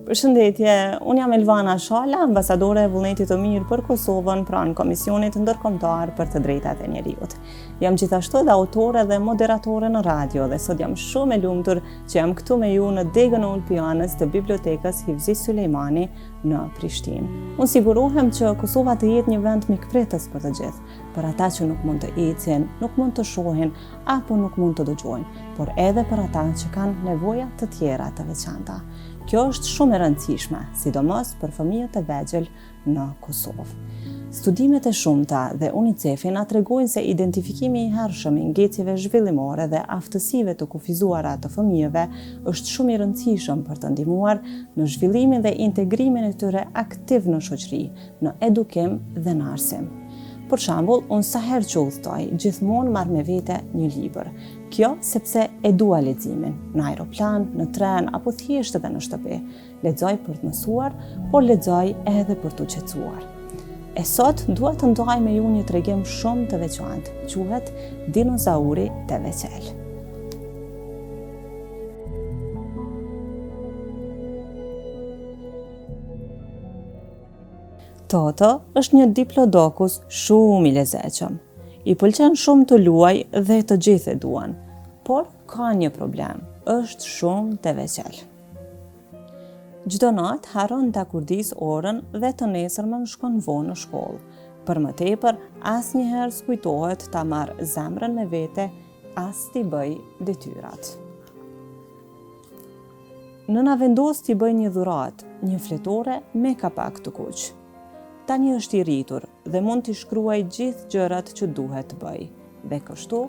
Përshëndetje, unë jam Elvana Shala, ambasadore e vullnetit të mirë për Kosovën pranë Komisionit Ndërkombëtar për të Drejtat e Njeriut. Jam gjithashtu edhe autore dhe moderatore në radio dhe sot jam shumë e lumtur që jam këtu me ju në degën e Ulpianës të Bibliotekës Hivzi Sulejmani në Prishtinë. Unë sigurohem që Kosova të jetë një vend mikpritës për të gjithë, për ata që nuk mund të ecin, nuk mund të shohin apo nuk mund të dëgjojnë, por edhe për ata që kanë nevoja të tjera të veçanta. Kjo është shumë e rëndësishme, sidomos për fëmijët e vegjël në Kosovë. Studimet e shumta dhe UNICEF-i na tregojnë se identifikimi i hershëm i ngecjeve zhvillimore dhe aftësive të kufizuara të fëmijëve është shumë i rëndësishëm për të ndihmuar në zhvillimin dhe integrimin e tyre aktiv në shoqëri, në edukim dhe në arsim. Për shembull, unë sa herë që udhtoj, gjithmonë marr me vete një libër. Kjo sepse e dua leximin, në aeroplan, në tren apo thjesht edhe në shtëpi. Lexoj për të mësuar, por lexoj edhe për të qetësuar. E sot dua të ndaj me ju një tregim shumë të veçantë, quhet Dinozauri te veçel. Toto është një diplodokus shumë i lezetshëm. I pëlqen shumë të luaj dhe të gjithë e duan, por ka një problem, është shumë të veçel. Çdo natë harron ta kurdis orën dhe të nesërmen shkon vonë në shkollë. Për më tepër, asnjëherë s'kujtohet ta marr zemrën me vete, as t'i bëj detyrat. Nëna vendos t'i bëj një dhuratë, një fletore me kapak të kuq. Tani është i rritur dhe mund t'i shkruaj gjithë gjërat që duhet të bëj, dhe kështu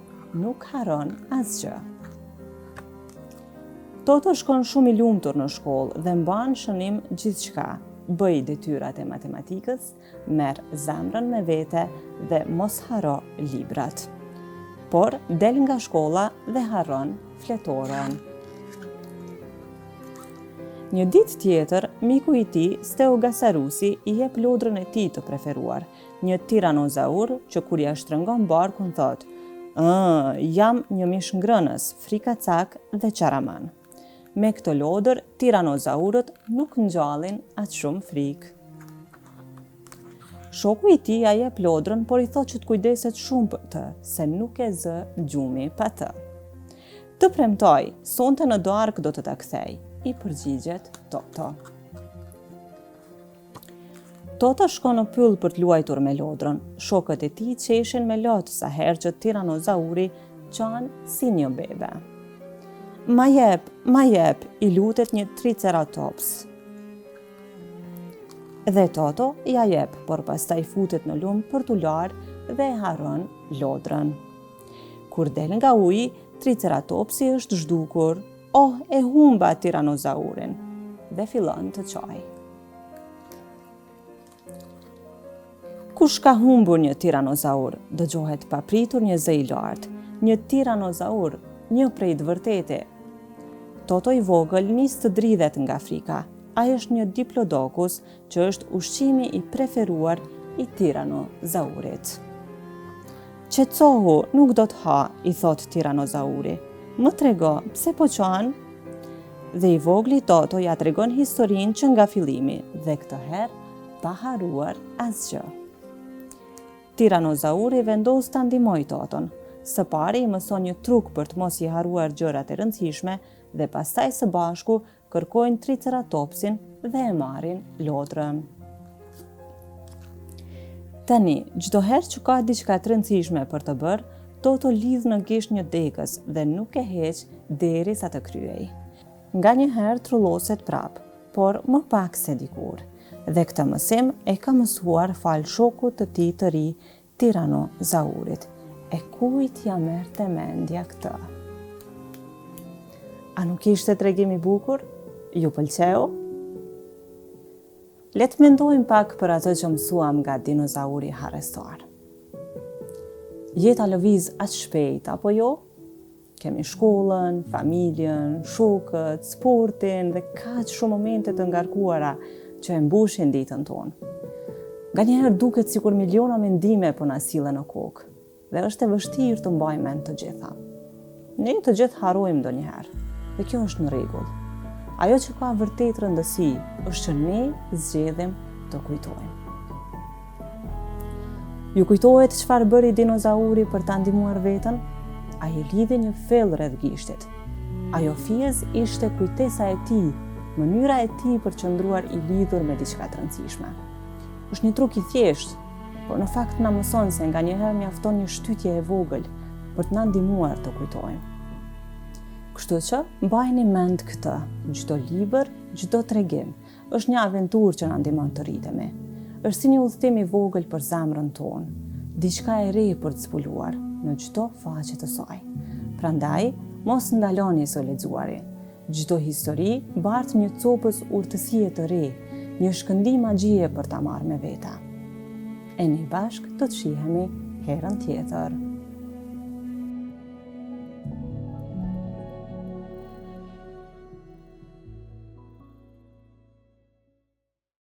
nuk harron asgjë. Toto shkon shumë i lumtur në shkollë dhe mban shënim gjithçka, bëj detyrat e matematikës, merr zemrën me vete dhe mos haro librat. Por del nga shkolla dhe harron fletoren. Një ditë tjetër, miku i tij, Steo Gasarusi, i jep lodrën e tij të preferuar, një tiranozaur që kur ja shtrëngon barkun thot: jam një mish ngrënës, frikacak dhe qaraman." Me këtë lodër, tiranozaurët nuk ngjallin aq shumë frikë. Shoku i tij ja jep lodrën, por i thot që të kujdeset shumë për të, se nuk e zë gjumi pa të. "Të premtoj, sonte në darkë do të ta kthej", i përgjigjet Toto. Toto shkon në pyll për të luajtur me lodrën. Shokët e tij qeshin me lot sa herë që tiranozauri qan si një bebe. Ma jep, i lutet një triceratops. Dhe Toto ja jep, por pastaj futet në lum për t'u larë dhe e harron lodrën. Kur del nga uji, triceratopsi është zhdukur. E humba tiranozaurin dhe fillon të çaj. "Kush ka humbur një tiranozaur?" dëgjohet papritur një zë i lartë. "Një tiranozaur, një prej të vërtetë." Toto i vogël nis të dridhet nga frika. Ai është një diplodokus që është ushqimi i preferuar i tiranozaurit. "Qetësohu, nuk do të ha", i thot tiranozauri. "Më trego, pse po qan?" Dhe i vogli Toto ja tregon historinë që nga fillimi dhe këtë herë pa haruar asgjë. Tiranozauri vendos ta ndihmoj Toton. Së pari i mëson një truk për të mos i haruar gjërat e rëndësishme dhe pastaj së bashku kërkojnë triceratopsin dhe e marrin lodrën. Tani, çdo herë që ka diçka të rëndësishme për të bërë, Toto lidh në gisht një degës dhe nuk e heq derisa të kryej. Nganjëherë trulloset prap, por më pak se dikur. Dhe këtë mësim e ka mësuar fal shokut të tij të ri, tiranozaurit. E kujt ja merrte mendja këtë? A nuk ishte tregim i bukur? Ju pëlqeu? Le të mendojmë pak për atë që mësuam nga dinozauri harrestar. Jeta lëviz aq shpejt, apo jo? Kemi shkollën, familjen, shokët, sportin dhe kaq shumë momente të ngarkuara që e mbushin ditën tonë. Nganjëherë duket sikur miliona mendime po na sillen në kokë dhe është e vështirë të mbajmë mend të gjitha. Ne të gjithë harrojmë ndonjëherë dhe kjo është në rregull. Ajo që ka vërtet rëndësi është që ne zgjedhim të kujtojmë. Ju kujtohet çfarë bëri dinozauri për ta ndihmuar veten? Ai e lidhi një fell rreth gishtit. Ajo fiez ishte kujtesa e tij, mënyra e tij për qëndruar i lidhur me diçka të rëndësishme. Është një truk i thjeshtë, por në fakt na mëson se nganjëherë mjafton një shtytje e vogël për të na ndihmuar të kujtojmë. Kështu që mbajini mend këtë, çdo libër, çdo tregim është një aventurë që na ndihmon të rritemi. Është si një udhëtim i vogël për zemrën tonë, diçka e re për të zbuluar në çdo faqe të saj. Prandaj, mos ndaloni së lexuari. Çdo histori bart një copës urtësie të re, një shkëndim magjie për ta marrë me veta. E ne bashk do të shihemi herën tjetër.